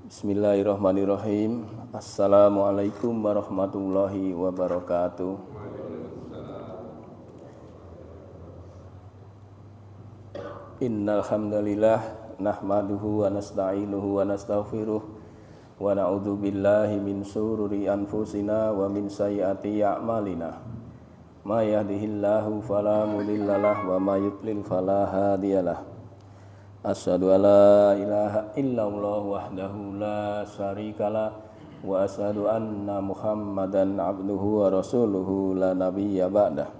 Bismillahirrahmanirrahim. Assalamualaikum warahmatullahi wabarakatuh. Innal hamdalillah nahmaduhu wa nasta'inuhu wa nastaghfiruh wa na'udzu billahi min shururi anfusina wa min sayyiati a'malina. May yahdihillahu fala mudhillalah wa may yudlil fala hadiyalah. Asyhadu an la ilaha illallah wahdahu la syarikalah wa asyhadu anna Muhammadan abduhu wa rasuluhu la nabiyya ba'dah.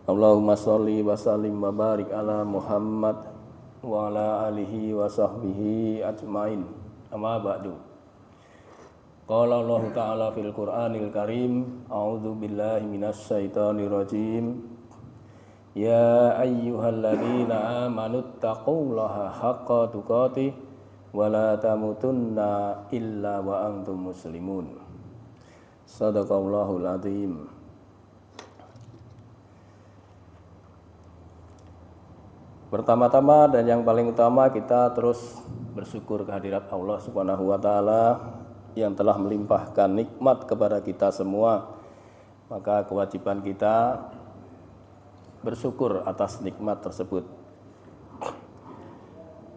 Allahumma sholli wa sallim wa barik ala Muhammad wa ala alihi wa sahbihi ajmain. Amma ba'du. Qala Allah Ta'ala fil Qur'anil Karim, a'udzu billahi minasy syaithanir rajim. Ya ayyuhalladzina amanu taqullaha haqqa tuqatih wa la tamutunna illa wa antum muslimun. Shadaqallahul azim. Pertama-tama dan yang paling utama kita terus bersyukur kehadirat Allah Subhanahu wa taala yang telah melimpahkan nikmat kepada kita semua. Maka kewajiban kita bersyukur atas nikmat tersebut.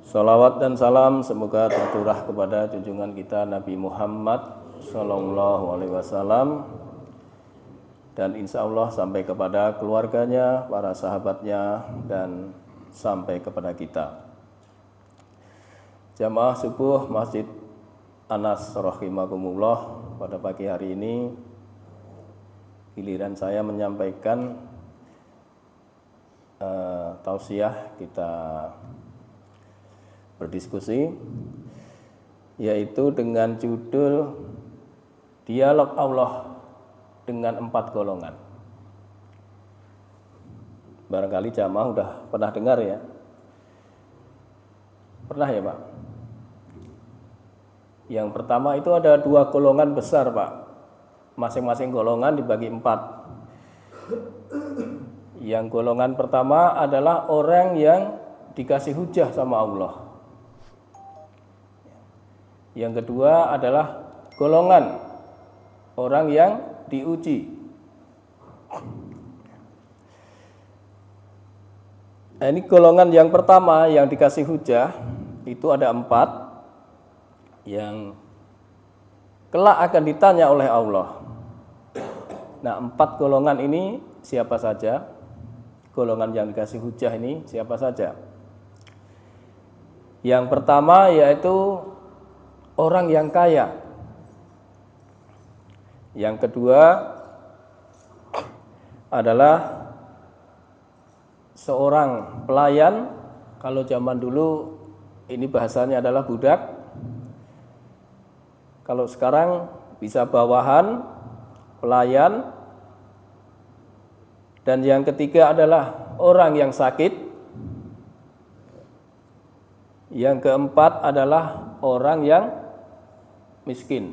Salawat dan salam semoga tercurah kepada junjungan kita Nabi Muhammad Sallallahu Alaihi Wasallam dan insya Allah sampai kepada keluarganya, para sahabatnya dan sampai kepada kita. Jamaah subuh Masjid Anas rahimakumullah, pada pagi hari ini giliran saya menyampaikan tausiah, kita berdiskusi yaitu dengan judul Dialog Allah dengan 4 golongan. Barangkali jamaah udah pernah dengar ya? Pernah ya Pak? Yang pertama itu ada 2 golongan besar Pak. Masing-masing golongan dibagi 4. Yang golongan pertama adalah orang yang dikasih hujah sama Allah. Yang kedua adalah golongan orang yang diuji. Nah, ini golongan yang pertama yang dikasih hujah itu ada 4 yang kelak akan ditanya oleh Allah. Nah, 4 golongan ini siapa saja? Golongan yang dikasih hujah ini siapa saja? Yang pertama yaitu orang yang kaya. Yang kedua adalah seorang pelayan. Kalau zaman dulu ini bahasanya adalah budak. Kalau sekarang bisa bawahan, pelayan. Dan yang ketiga adalah orang yang sakit. Yang keempat adalah orang yang miskin.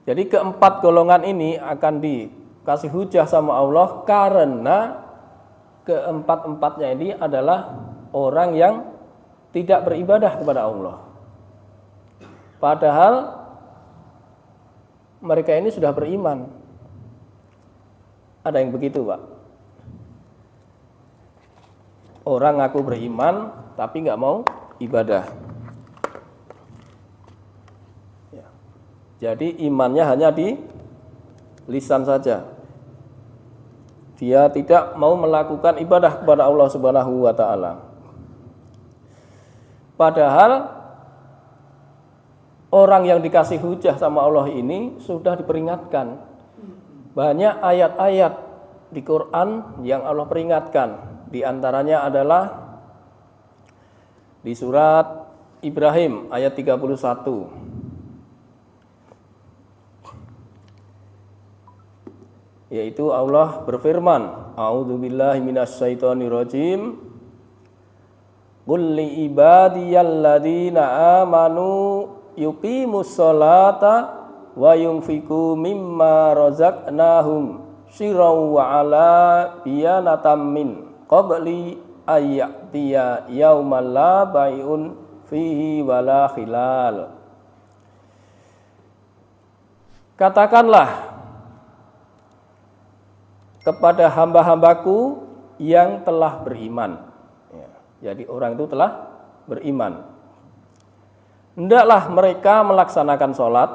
Jadi keempat golongan ini akan dikasih hujah sama Allah karena keempat-empatnya ini adalah orang yang tidak beribadah kepada Allah. Padahal mereka ini sudah beriman. Ada yang begitu Pak. Orang ngaku beriman tapi nggak mau ibadah. Ya. Jadi imannya hanya di lisan saja. Dia tidak mau melakukan ibadah kepada Allah Subhanahu wa taala. Padahal orang yang dikasih hujah sama Allah ini sudah diperingatkan. Banyak ayat-ayat di Quran yang Allah peringatkan. Di antaranya adalah di surat Ibrahim ayat 31. Yaitu Allah berfirman, A'udzubillahi minasyaitonirrajim. Qul li ibadiyalladzina amanu yuqimus sholata wa yunfiqu mimma razaqnahum sirran wa ala biyanatam min qabli ayyatiya yaumal la bai'un fihi wala khilal. Katakanlah kepada hamba-hambaku yang telah beriman. Ya, jadi orang itu telah beriman. Hendaklah mereka melaksanakan sholat,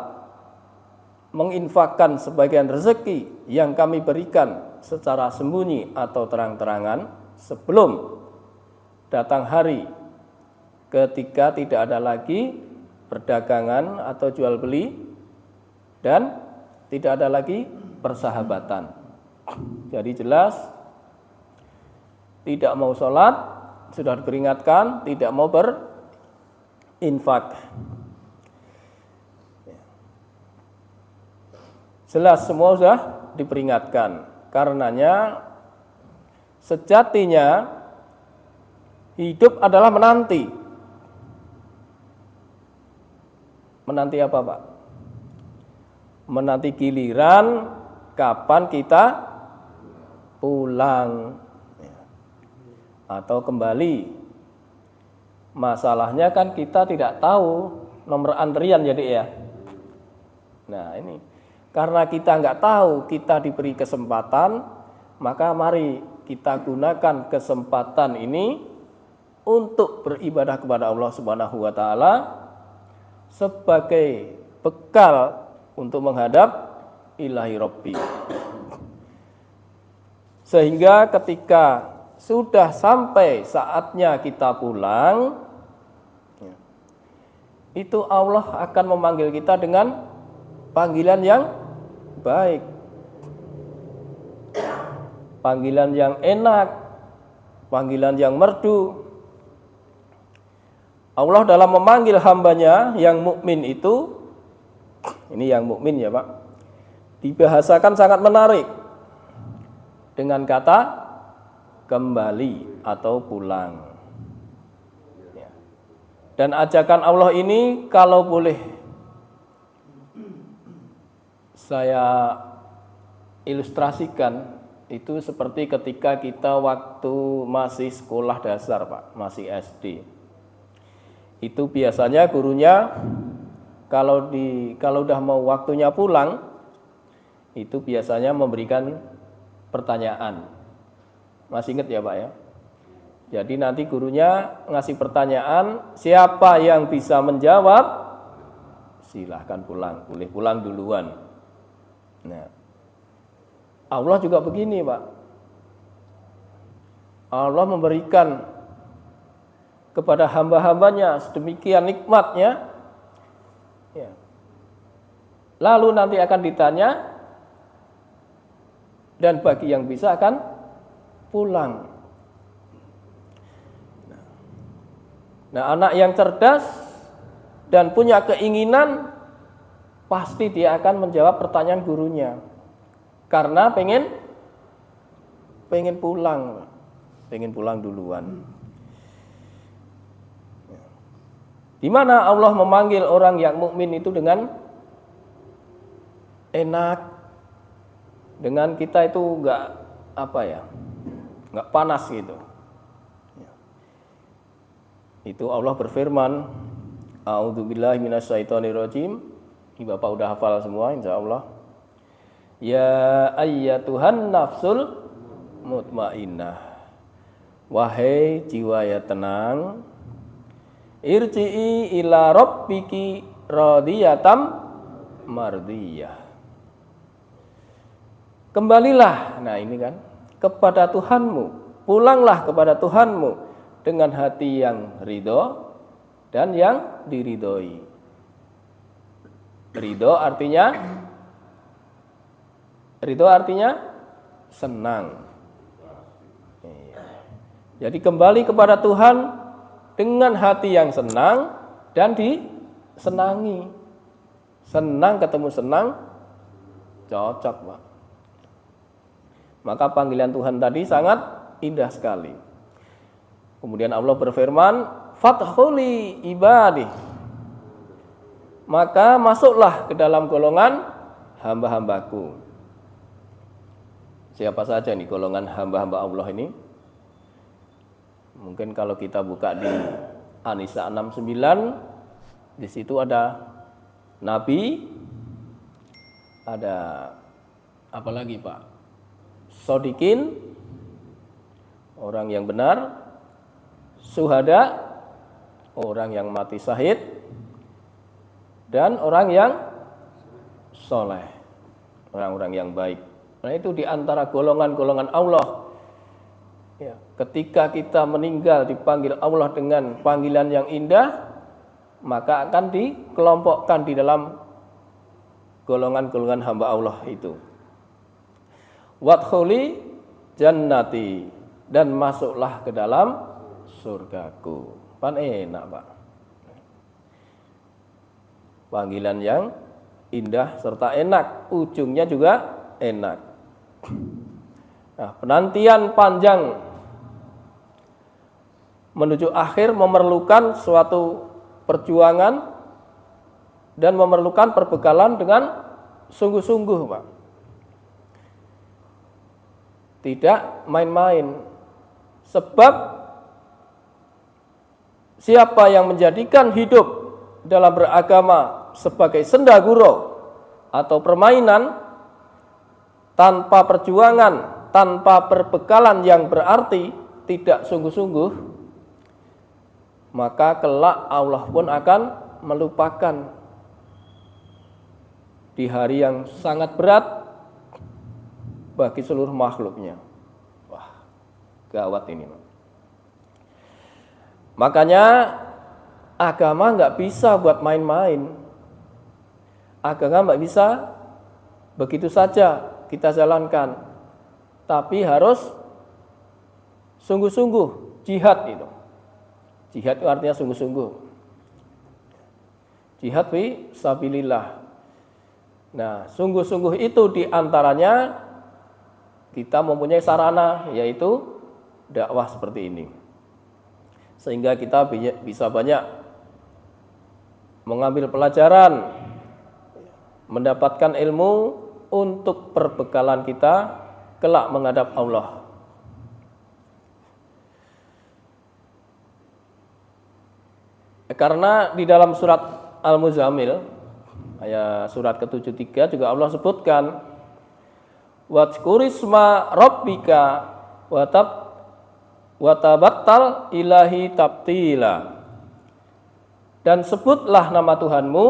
menginfakkan sebagian rezeki yang kami berikan secara sembunyi atau terang-terangan sebelum datang hari ketika tidak ada lagi perdagangan atau jual beli dan tidak ada lagi persahabatan. Jadi jelas tidak mau sholat, sudah diperingatkan, tidak mau berinfak. Jelas semua sudah diperingatkan. Karenanya sejatinya hidup adalah menanti. Menanti apa, Pak? Menanti giliran kapan kita pulang atau kembali. Masalahnya kan kita tidak tahu nomor antrian jadi ya. Nah ini karena kita nggak tahu, kita diberi kesempatan, maka mari kita gunakan kesempatan ini untuk beribadah kepada Allah Subhanahu wa taala sebagai bekal untuk menghadap ilahi Rabbi. Sehingga ketika sudah sampai saatnya kita pulang, itu Allah akan memanggil kita dengan panggilan yang baik, panggilan yang enak, panggilan yang merdu. Allah dalam memanggil hambanya yang mukmin itu, ini yang mukmin ya Pak, dibahasakan sangat menarik dengan kata kembali atau pulang. Dan ajakan Allah ini kalau boleh saya ilustrasikan, itu seperti ketika kita waktu masih sekolah dasar Pak, masih SD. Itu biasanya gurunya kalau udah mau waktunya pulang, itu biasanya memberikan pertanyaan. Masih ingat ya Pak ya? Jadi nanti gurunya ngasih pertanyaan, siapa yang bisa menjawab, silahkan pulang, boleh pulang duluan. Nah, Allah juga begini Pak. Allah memberikan kepada hamba-hambanya sedemikian nikmatnya, ya. Lalu nanti akan ditanya, dan bagi yang bisa akan pulang. Nah, anak yang cerdas dan punya keinginan, pasti dia akan menjawab pertanyaan gurunya. Karena pengen pulang duluan. Di mana Allah memanggil orang yang mukmin itu dengan enak, dengan kita itu enggak panas gitu. Itu Allah berfirman, a'udzubillahi minasyaitonirrajim. Ini Bapak udah hafal semua insyaallah. Ya ayyatuhan nafsul mutmainnah. Wahai jiwa ya tenang, irji'i ila rabbiki radiyatam mardiyah. Kembalilah, nah ini kan, kepada Tuhanmu, pulanglah kepada Tuhanmu dengan hati yang ridho dan yang diridhoi. Ridho artinya senang. Jadi kembali kepada Tuhan dengan hati yang senang dan disenangi. Senang ketemu senang, cocok Pak. Maka panggilan Tuhan tadi sangat indah sekali. Kemudian Allah berfirman, "Fadkhuli ibadi." Maka masuklah ke dalam golongan hamba-hambaku. Siapa saja nih golongan hamba-hamba Allah ini? Mungkin kalau kita buka di An-Nisa 69. Di situ ada nabi, ada apa lagi Pak? Shodikin, orang yang benar, syuhada, orang yang mati syahid, dan orang yang soleh, orang-orang yang baik. Nah itu diantara golongan-golongan Allah. Ya, ketika kita meninggal dipanggil Allah dengan panggilan yang indah, maka akan dikelompokkan di dalam golongan-golongan hamba Allah itu. Wadkhuli jannati, dan masuklah ke dalam surgaku. Pan enak Pak. Panggilan yang indah serta enak, ujungnya juga enak. Nah, penantian panjang menuju akhir memerlukan suatu perjuangan dan memerlukan perbekalan dengan sungguh-sungguh, Pak. Tidak main-main. Sebab siapa yang menjadikan hidup dalam beragama sebagai sendaguro atau permainan tanpa perjuangan, tanpa perbekalan yang berarti, tidak sungguh-sungguh, maka kelak Allah pun akan melupakan di hari yang sangat berat bagi seluruh makhluknya. Wah, gawat ini. Makanya agama nggak bisa buat main-main. Agama nggak bisa begitu saja kita jalankan, tapi harus sungguh-sungguh. Jihad itu. Jihad itu artinya sungguh-sungguh. Jihad fi sabilillah. Nah, sungguh-sungguh itu diantaranya kita mempunyai sarana, yaitu dakwah seperti ini. Sehingga kita bisa banyak mengambil pelajaran, mendapatkan ilmu untuk perbekalan kita kelak menghadap Allah. Karena di dalam surat Al-Muzammil, ayat surat ke-73 juga Allah sebutkan, Wadhkurisma rabbika watabattal ilahi tabtila. Dan sebutlah nama Tuhanmu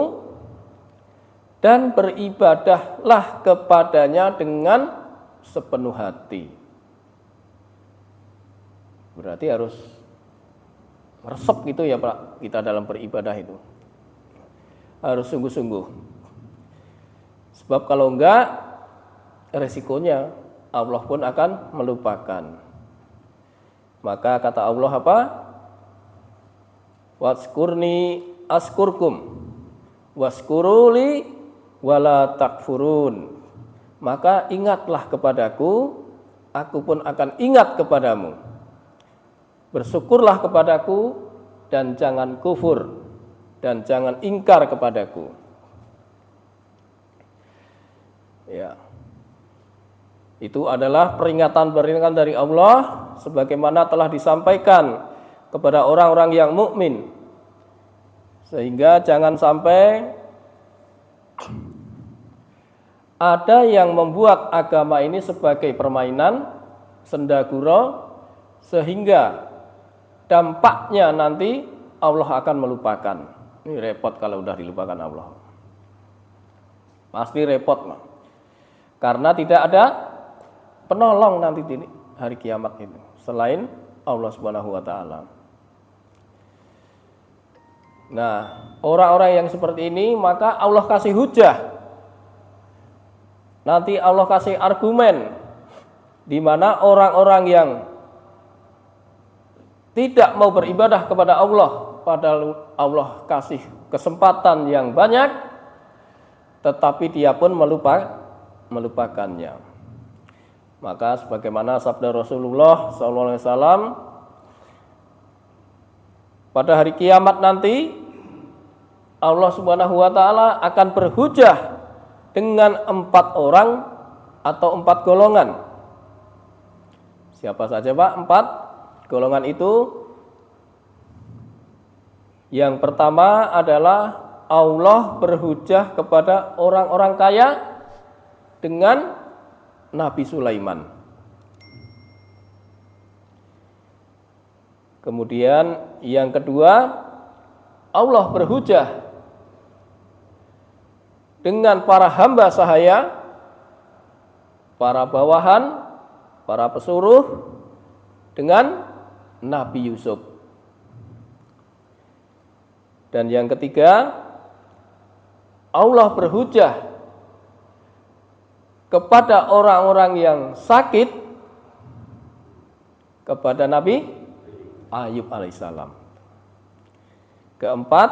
dan beribadahlah kepadanya dengan sepenuh hati. Berarti harus meresep gitu ya Pak, kita dalam beribadah itu. Harus sungguh-sungguh. Sebab kalau enggak, resikonya Allah pun akan melupakan. Maka kata Allah apa? Waskurni askurkum waskuruli wala takfurun. Maka ingatlah kepadaku, aku pun akan ingat kepadamu. Bersyukurlah kepadaku dan jangan kufur dan jangan ingkar kepadaku. Ya. Itu adalah peringatan dari Allah sebagaimana telah disampaikan kepada orang-orang yang mukmin. Sehingga jangan sampai ada yang membuat agama ini sebagai permainan, sendaguro, sehingga dampaknya nanti Allah akan melupakan. Ini repot kalau udah dilupakan Allah. Pasti repot, Mak. Karena tidak ada penolong nanti di hari kiamat itu selain Allah Subhanahu wa taala. Nah, orang-orang yang seperti ini maka Allah kasih hujah. Nanti Allah kasih argumen di mana orang-orang yang tidak mau beribadah kepada Allah, padahal Allah kasih kesempatan yang banyak, tetapi dia pun melupakannya. Maka sebagaimana sabda Rasulullah SAW, pada hari kiamat nanti Allah Subhanahu wa taala akan berhujah dengan 4 orang atau 4 golongan. Siapa saja Pak? 4 golongan itu Yang pertama adalah Allah berhujah kepada orang-orang kaya dengan Nabi Sulaiman. Kemudian yang kedua, Allah berhujah dengan para hamba sahaya, para bawahan, para pesuruh, dengan Nabi Yusuf. Dan yang ketiga, Allah berhujah kepada orang-orang yang sakit kepada Nabi Ayub alaihissalam. Keempat,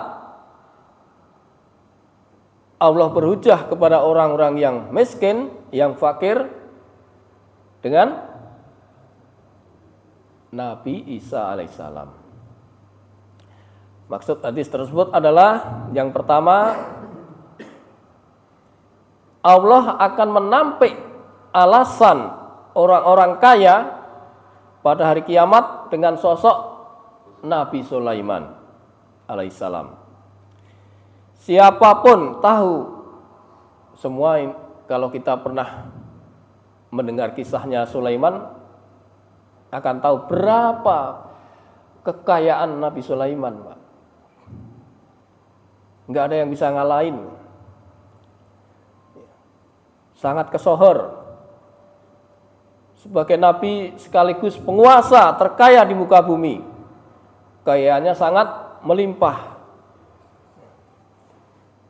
Allah berhujah kepada orang-orang yang miskin, yang fakir dengan Nabi Isa alaihissalam. Maksud hadis tersebut adalah yang pertama, Allah akan menampik alasan orang-orang kaya pada hari kiamat dengan sosok Nabi Sulaiman alaihissalam. Siapapun tahu, semua kalau kita pernah mendengar kisahnya Sulaiman akan tahu berapa kekayaan Nabi Sulaiman, Pak. Nggak ada yang bisa ngalahin. Sangat kesohor. Sebagai Nabi sekaligus penguasa terkaya di muka bumi. Kekayaannya sangat melimpah.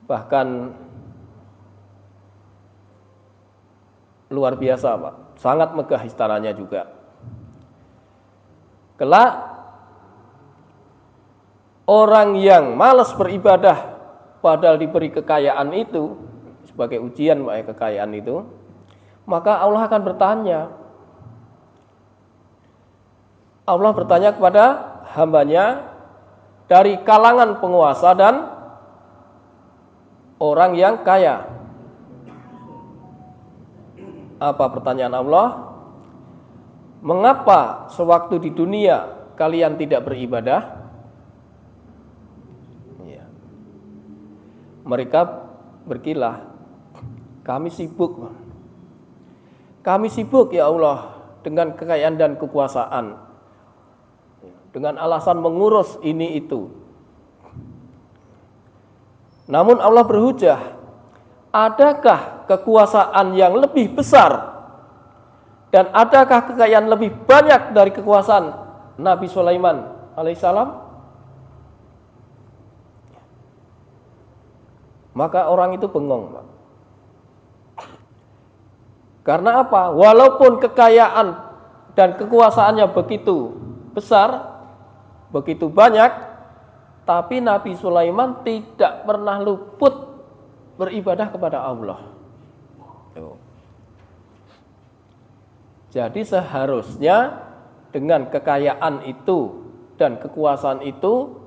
Bahkan luar biasa, Pak. Sangat megah istananya juga. Kelak orang yang malas beribadah padahal diberi kekayaan itu, sebagai ujian kekayaan itu, maka Allah akan bertanya. Allah bertanya kepada hambanya dari kalangan penguasa dan orang yang kaya. Apa pertanyaan Allah? Mengapa sewaktu di dunia kalian tidak beribadah? Mereka berkilah, kami sibuk. Kami sibuk ya Allah dengan kekayaan dan kekuasaan, dengan alasan mengurus ini itu. Namun Allah berhujah, adakah kekuasaan yang lebih besar dan adakah kekayaan lebih banyak dari kekuasaan Nabi Sulaiman alaihissalam? Maka orang itu bengong, Pak. Karena apa? Walaupun kekayaan dan kekuasaannya begitu besar, begitu banyak, tapi Nabi Sulaiman tidak pernah luput beribadah kepada Allah. Jadi seharusnya dengan kekayaan itu dan kekuasaan itu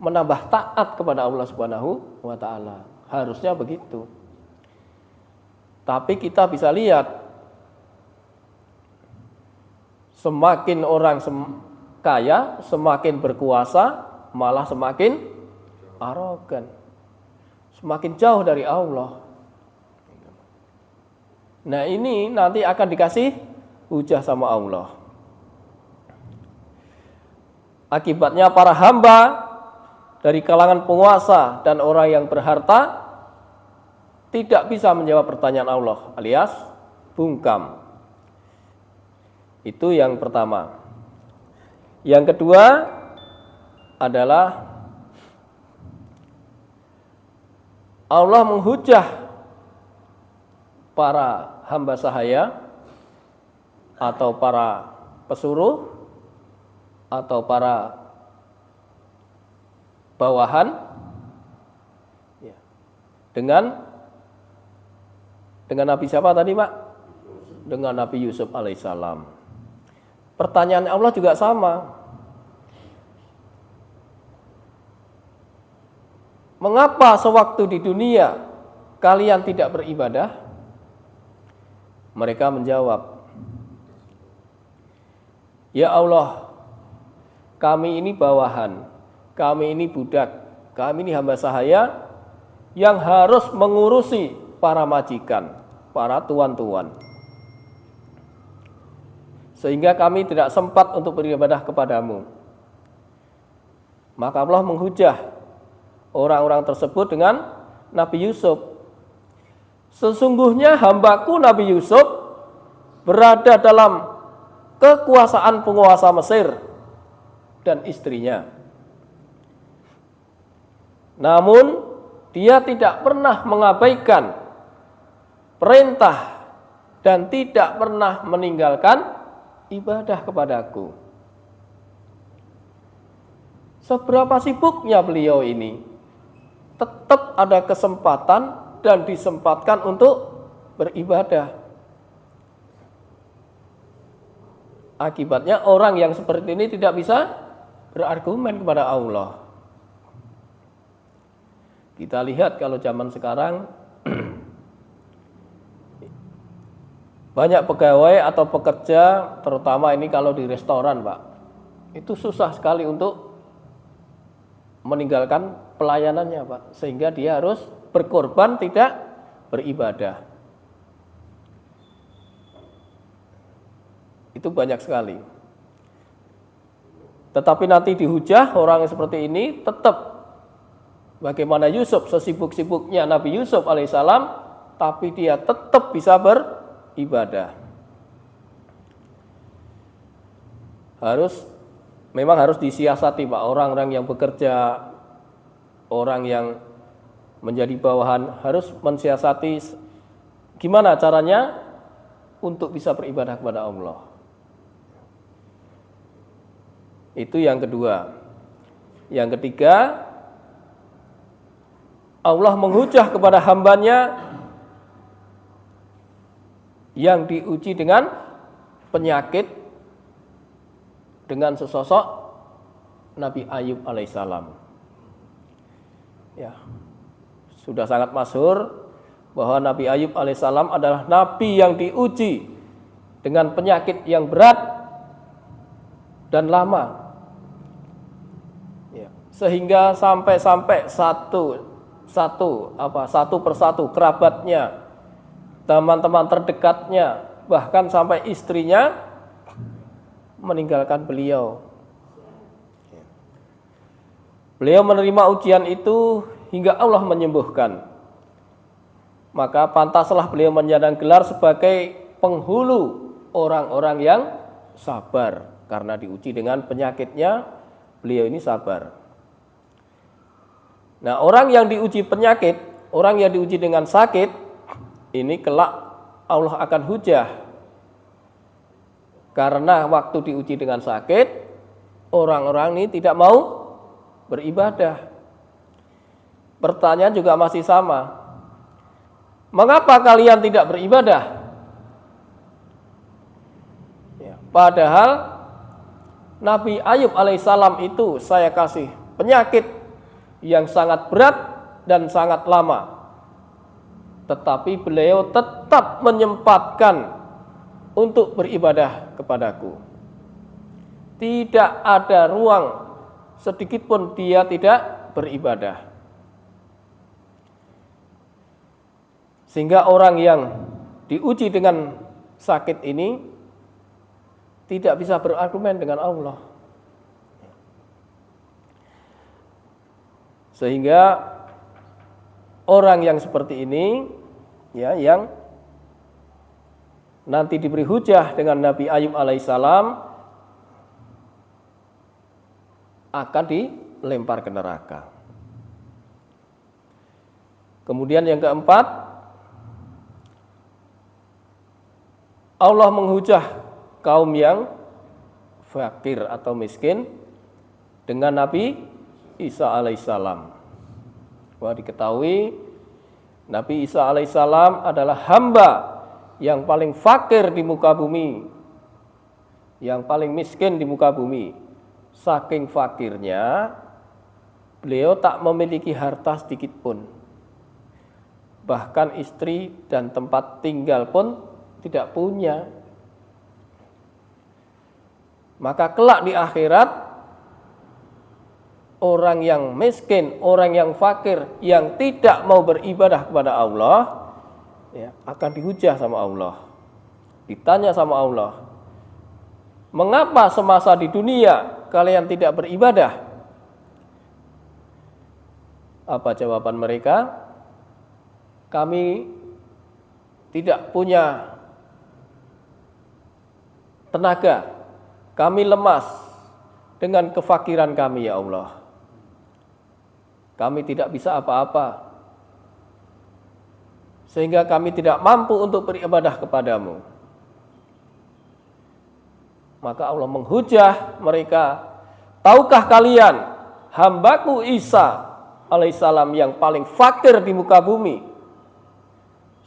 menambah taat kepada Allah Subhanahu wa taala. Harusnya begitu. Tapi kita bisa lihat semakin orang kaya, semakin berkuasa, malah semakin arogan. Semakin jauh dari Allah. Nah, ini nanti akan dikasih hujah sama Allah. Akibatnya para hamba dari kalangan penguasa dan orang yang berharta tidak bisa menjawab pertanyaan Allah, alias bungkam. Itu yang pertama. Yang kedua adalah Allah menghujah para hamba sahaya atau para pesuruh atau para bawahan dengan Nabi siapa tadi, Pak? Dengan Nabi Yusuf alaihissalam. Pertanyaan Allah juga sama. Mengapa sewaktu di dunia kalian tidak beribadah? Mereka menjawab, ya Allah, kami ini bawahan, kami ini budak, kami ini hamba sahaya yang harus mengurusi para majikan, para tuan-tuan. Sehingga kami tidak sempat untuk beribadah kepadamu. Maka Allah menghujah orang-orang tersebut dengan Nabi Yusuf. Sesungguhnya hambaku Nabi Yusuf berada dalam kekuasaan penguasa Mesir dan istrinya. Namun dia tidak pernah mengabaikan perintah dan tidak pernah meninggalkan ibadah kepadaku. Seberapa sibuknya beliau ini, tetap ada kesempatan dan disempatkan untuk beribadah. Akibatnya orang yang seperti ini tidak bisa berargumen kepada Allah. Kita lihat kalau zaman sekarang banyak pegawai atau pekerja, terutama ini kalau di restoran, Pak, itu susah sekali untuk meninggalkan pelayanannya, Pak, sehingga dia harus berkorban tidak beribadah. Itu banyak sekali. Tetapi nanti dihujah orang yang seperti ini tetap bagaimana Yusuf, sesibuk-sibuknya Nabi Yusuf alaihissalam, tapi dia tetap bisa beribadah. Memang harus disiasati, Pak, orang-orang yang bekerja, orang yang menjadi bawahan harus mensiasati gimana caranya untuk bisa beribadah kepada Allah. Itu yang kedua. Yang ketiga, Allah menghujah kepada hambanya yang diuji dengan penyakit dengan sesosok Nabi Ayub alaihissalam. Ya, sudah sangat masyhur bahwa Nabi Ayub alaihissalam adalah nabi yang diuji dengan penyakit yang berat dan lama. Ya, sehingga sampai satu persatu kerabatnya, teman-teman terdekatnya, bahkan sampai istrinya meninggalkan beliau. Beliau menerima ujian itu hingga Allah menyembuhkan. Maka pantaslah beliau menyandang gelar sebagai penghulu orang-orang yang sabar. Karena diuji dengan penyakitnya, beliau ini sabar. Nah, orang yang diuji penyakit, orang yang diuji dengan sakit, ini kelak Allah akan hujah. Karena waktu diuji dengan sakit, orang-orang ini tidak mau beribadah. Pertanyaan juga masih sama. Mengapa kalian tidak beribadah? Ya, padahal Nabi Ayub alaihissalam itu saya kasih penyakit yang sangat berat dan sangat lama. Tetapi beliau tetap menyempatkan untuk beribadah kepadaku. Tidak ada ruang sedikit pun dia tidak beribadah. Sehingga orang yang diuji dengan sakit ini tidak bisa berargumen dengan Allah. Sehingga orang yang seperti ini, ya, yang nanti diberi hujah dengan Nabi Ayub alaihissalam, akan dilempar ke neraka. Kemudian yang keempat, Allah menghujah kaum yang fakir atau miskin dengan Nabi Isa alaihissalam. Wah, diketahui Nabi Isa alaihissalam adalah hamba yang paling fakir di muka bumi, yang paling miskin di muka bumi. Saking fakirnya, beliau tak memiliki harta sedikit pun. Bahkan istri dan tempat tinggal pun tidak punya. Maka kelak di akhirat orang yang miskin, orang yang fakir, yang tidak mau beribadah kepada Allah, ya, akan dihujah sama Allah. Ditanya sama Allah, mengapa semasa di dunia kalian tidak beribadah? Apa jawaban mereka? Kami tidak punya tenaga, kami lemas dengan kefakiran kami ya Allah. Kami tidak bisa apa-apa, sehingga kami tidak mampu untuk beribadah kepadamu. Maka Allah menghujah mereka, tahukah kalian hambaku Isa alaihissalam yang paling fakir di muka bumi,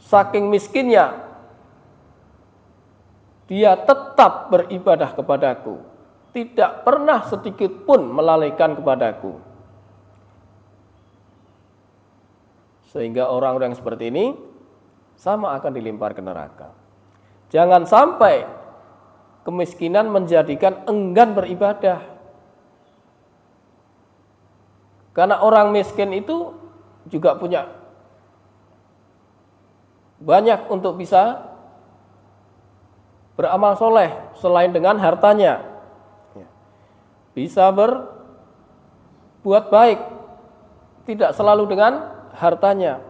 saking miskinnya dia tetap beribadah kepadaku, tidak pernah sedikit pun melalaikan kepadaku. Sehingga orang-orang seperti ini sama akan dilempar ke neraka. Jangan sampai kemiskinan menjadikan enggan beribadah. Karena orang miskin itu juga punya banyak untuk bisa beramal soleh selain dengan hartanya. Bisa berbuat baik, tidak selalu dengan hartanya.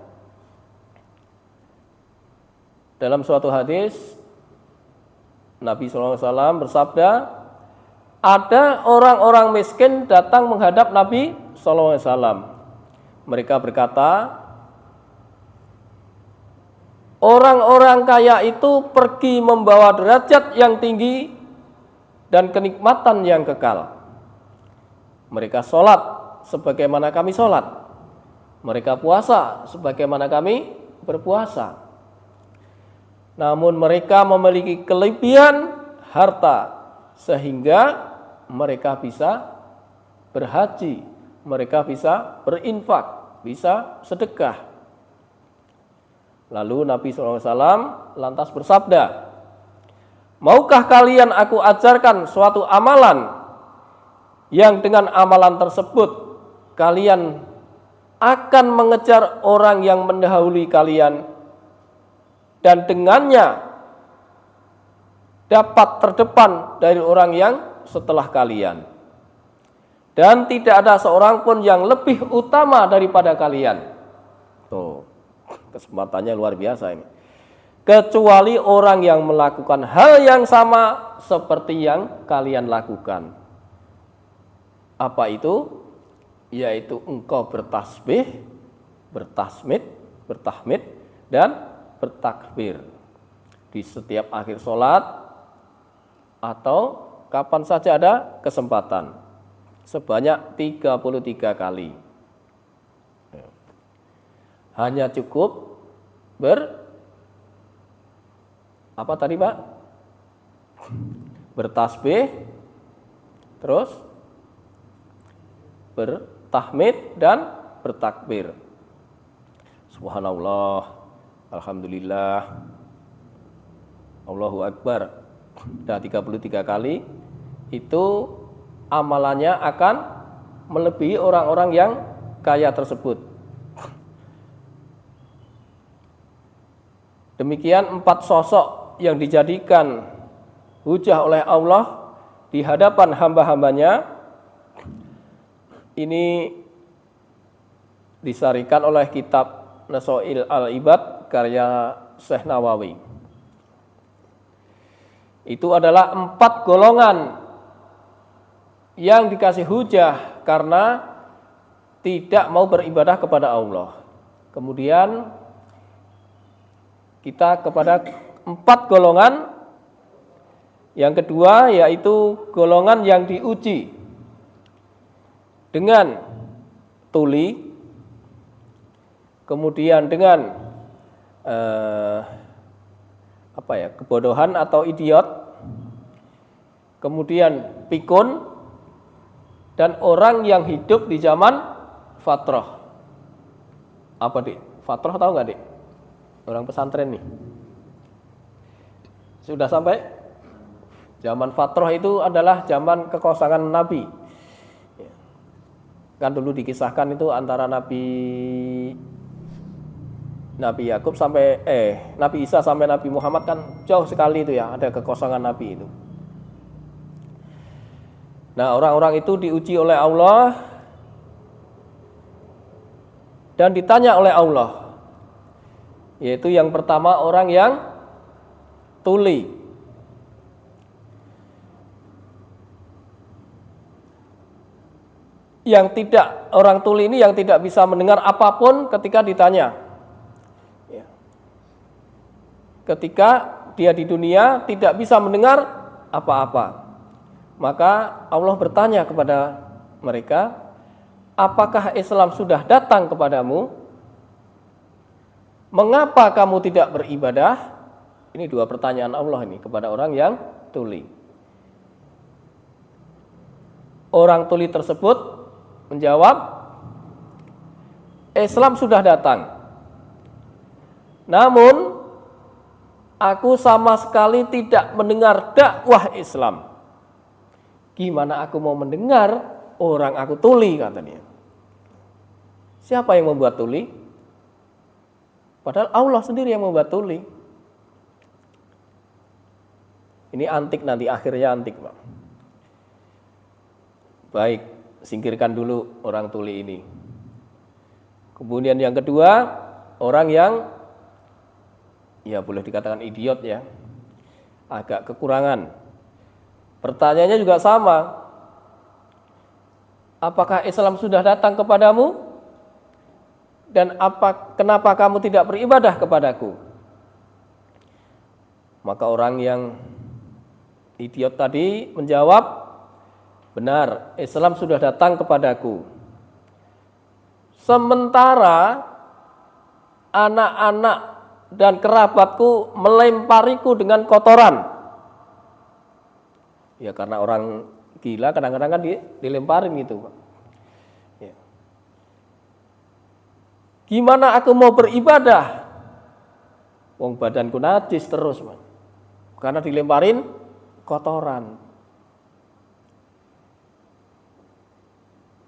Dalam suatu hadis Nabi SAW bersabda, ada orang-orang miskin datang menghadap Nabi SAW. Mereka berkata, orang-orang kaya itu pergi membawa derajat yang tinggi dan kenikmatan yang kekal. Mereka sholat sebagaimana kami sholat. Mereka puasa sebagaimana kami berpuasa. Namun mereka memiliki kelebihan harta sehingga mereka bisa berhaji, mereka bisa berinfak, bisa sedekah. Lalu Nabi SAW lantas bersabda, maukah kalian aku ajarkan suatu amalan yang dengan amalan tersebut kalian akan mengejar orang yang mendahului kalian dan dengannya dapat terdepan dari orang yang setelah kalian, dan tidak ada seorang pun yang lebih utama daripada kalian. Tuh, kesempatannya luar biasa ini. Kecuali orang yang melakukan hal yang sama seperti yang kalian lakukan. Apa itu? Yaitu engkau bertasbih, bertahmid dan bertakbir di setiap akhir sholat atau kapan saja ada kesempatan, sebanyak 33 kali. Hanya cukup apa tadi Pak? Bertasbih, terus bertahmid dan bertakbir. Subhanallah, alhamdulillah, Allahu Akbar. Sudah 33 kali, itu amalannya akan melebihi orang-orang yang kaya tersebut. Demikian 4 sosok yang dijadikan hujah oleh Allah di hadapan hamba-hambanya. Ini disarikan oleh kitab Nasail al-Ibad karya Syekh Nawawi. Itu adalah 4 golongan yang dikasih hujah karena tidak mau beribadah kepada Allah. Kemudian kita kepada 4 golongan. Yang kedua yaitu golongan yang diuji dengan tuli, kemudian dengan kebodohan atau idiot, kemudian pikun, dan orang yang hidup di zaman fatrah. Apa Dik? Fatrah tahu nggak Dik? Orang pesantren nih. Sudah sampai? Zaman fatrah itu adalah zaman kekosongan Nabi. Kan dulu dikisahkan itu antara Nabi Yakub sampai Nabi Isa sampai Nabi Muhammad kan jauh sekali itu ya, ada kekosongan Nabi itu. Nah, orang-orang itu diuji oleh Allah dan ditanya oleh Allah. Yaitu yang pertama orang yang tuli. Orang tuli ini yang tidak bisa mendengar apapun ketika ditanya. Ketika dia di dunia tidak bisa mendengar apa-apa. Maka Allah bertanya kepada mereka, apakah Islam sudah datang kepadamu? Mengapa kamu tidak beribadah? Ini dua pertanyaan Allah ini kepada orang yang tuli. Orang tuli tersebut menjawab, Islam sudah datang. Namun aku sama sekali tidak mendengar dakwah Islam. Gimana aku mau mendengar orang aku tuli, katanya. Siapa yang membuat tuli? Padahal Allah sendiri yang membuat tuli. Ini antik nanti, akhirnya antik, Pak. Baik, singkirkan dulu orang tuli ini. Kemudian yang kedua, orang yang ya boleh dikatakan idiot ya, agak kekurangan. Pertanyaannya juga sama. Apakah Islam sudah datang kepadamu? Dan kenapa kamu tidak beribadah kepadaku? Maka orang yang idiot tadi menjawab, benar, Islam sudah datang kepadaku. Sementara anak-anak dan kerabatku melempariku dengan kotoran. Ya karena orang gila kadang-kadang kan dilemparin gitu, Pak. Ya. Gimana aku mau beribadah? Wong badanku najis terus, Pak. Karena dilemparin kotoran.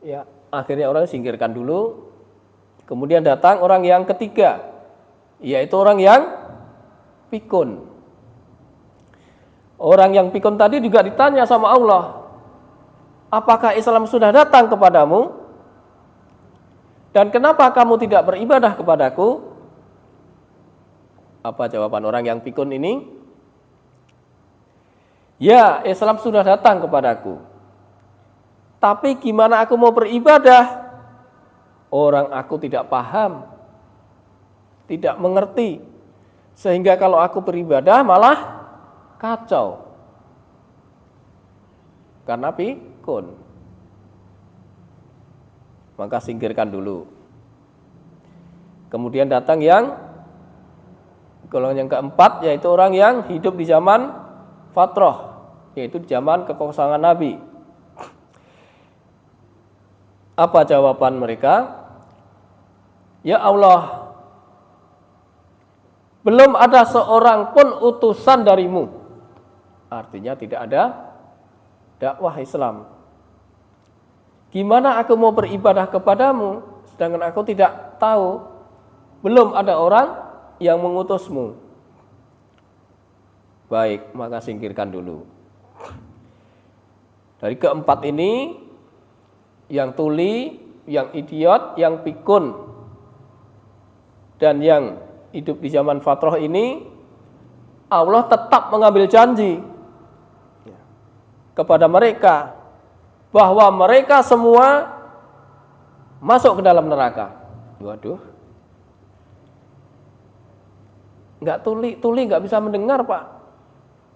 Ya, akhirnya orang singkirkan dulu. Kemudian datang orang yang ketiga, yaitu orang yang pikun. Orang yang pikun tadi juga ditanya sama Allah, apakah Islam sudah datang kepadamu? Dan kenapa kamu tidak beribadah kepadaku? Apa jawaban orang yang pikun ini? Ya, Islam sudah datang kepadaku. Tapi gimana aku mau beribadah? Orang aku tidak paham, tidak mengerti. Sehingga kalau aku beribadah malah kacau. Karena pikun. Maka singkirkan dulu. Kemudian datang yang golongan yang keempat, yaitu orang yang hidup di zaman fatrah, yaitu di zaman kekosongan Nabi. Apa jawaban mereka? Ya Allah, belum ada seorang pun utusan darimu. Artinya tidak ada dakwah Islam. Gimana aku mau beribadah kepadamu sedangkan aku tidak tahu, belum ada orang yang mengutusmu. Baik, maka singkirkan dulu. Dari keempat ini, yang tuli, yang idiot, yang pikun, dan yang hidup di zaman fatrah ini, Allah tetap mengambil janji kepada mereka bahwa mereka semua masuk ke dalam neraka. Waduh, nggak tuli nggak bisa mendengar, Pak.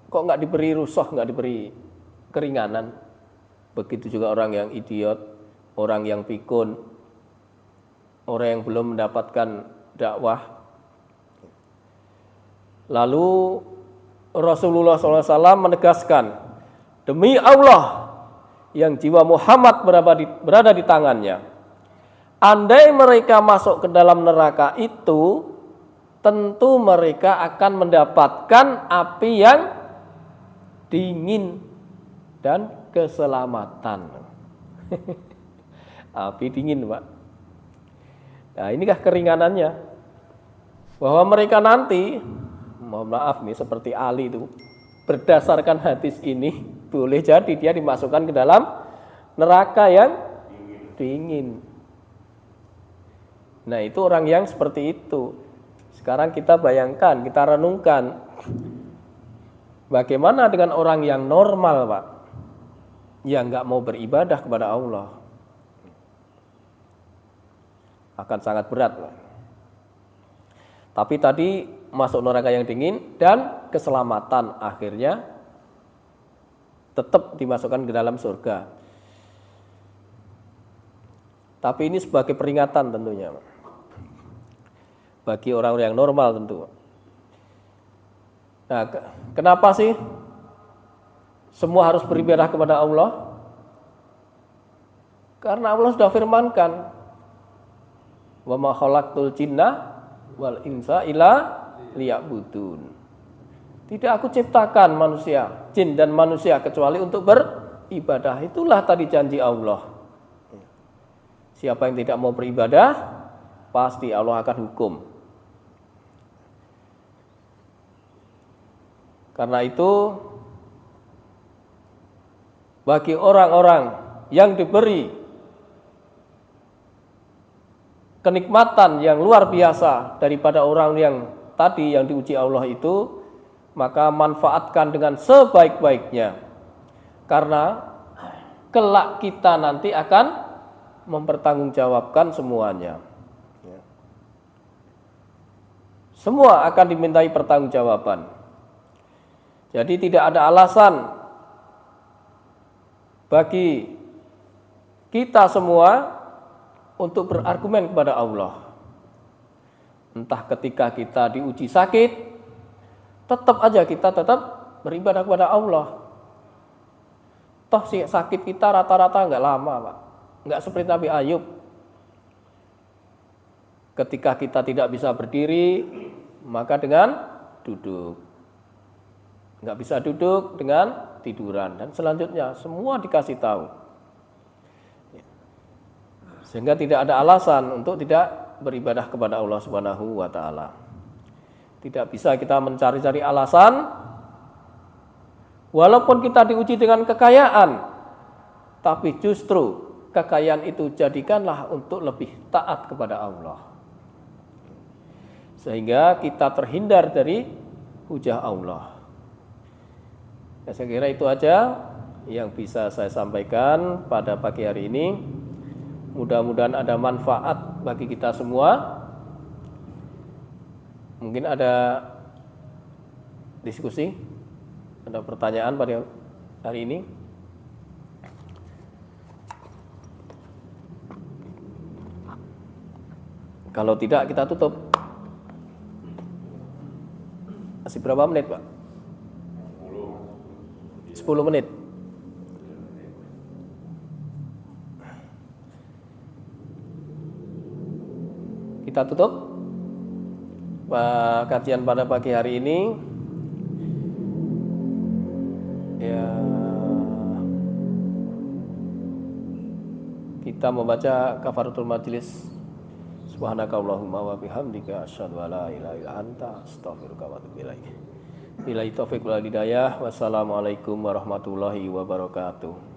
Kok nggak diberi rusuh, nggak diberi keringanan? Begitu juga orang yang idiot, orang yang pikun, orang yang belum mendapatkan dakwah. Lalu Rasulullah SAW menegaskan, demi Allah yang jiwa Muhammad berada di tangannya, andai mereka masuk ke dalam neraka itu, tentu mereka akan mendapatkan api yang dingin dan keselamatan. Api dingin, Pak. Nah, inikah keringanannya. Bahwa mereka nanti, mohon maaf nih, seperti Ali itu, berdasarkan hadis ini, boleh jadi dia dimasukkan ke dalam neraka yang dingin. Nah, itu orang yang seperti itu. Sekarang kita bayangkan, kita renungkan, bagaimana dengan orang yang normal, Pak, yang nggak mau beribadah kepada Allah. Akan sangat berat, Pak. Tapi tadi masuk neraka yang dingin dan keselamatan akhirnya tetap dimasukkan ke dalam surga. Tapi ini sebagai peringatan tentunya, Pak. Bagi orang-orang yang normal tentu. Nah, kenapa sih semua harus beribadah kepada Allah? Karena Allah sudah firmankan, wa ma khalaqtul jinna wal insa illa liya'budun. Tidak aku ciptakan manusia, jin dan manusia kecuali untuk beribadah. Itulah tadi janji Allah. Siapa yang tidak mau beribadah, pasti Allah akan hukum. Karena itu, bagi orang-orang yang diberi kenikmatan yang luar biasa daripada orang yang tadi yang diuji Allah itu, maka manfaatkan dengan sebaik-baiknya. Karena kelak kita nanti akan mempertanggungjawabkan semuanya. Semua akan dimintai pertanggungjawaban. Jadi tidak ada alasan bagi kita semua untuk berargumen kepada Allah. Entah ketika kita diuji sakit, tetap aja kita tetap beribadah kepada Allah. Toh si sakit kita rata-rata enggak lama, Pak. Enggak seperti Nabi Ayub. Ketika kita tidak bisa berdiri, maka dengan duduk. Enggak bisa duduk dengan tiduran dan selanjutnya semua dikasih tahu. Sehingga tidak ada alasan untuk tidak beribadah kepada Allah Subhanahu wa taala. Tidak bisa kita mencari-cari alasan walaupun kita diuji dengan kekayaan, tapi justru kekayaan itu jadikanlah untuk lebih taat kepada Allah. Sehingga kita terhindar dari hujah Allah. Ya, saya kira itu aja yang bisa saya sampaikan pada pagi hari ini. Mudah-mudahan ada manfaat bagi kita semua. Mungkin ada diskusi, ada pertanyaan pada hari ini. Kalau tidak kita tutup. Masih berapa menit, Pak? 10 menit. Kita tutup kajian pada pagi hari ini. Ya, kita membaca kafaratul majlis. Subhanakallahumma wa bihamdika asyhadu an la ilaha illa anta astaghfiruka wa atubu ilaik. Billahi taufiq wal hidayah. Wassalamualaikum warahmatullahi wabarakatuh.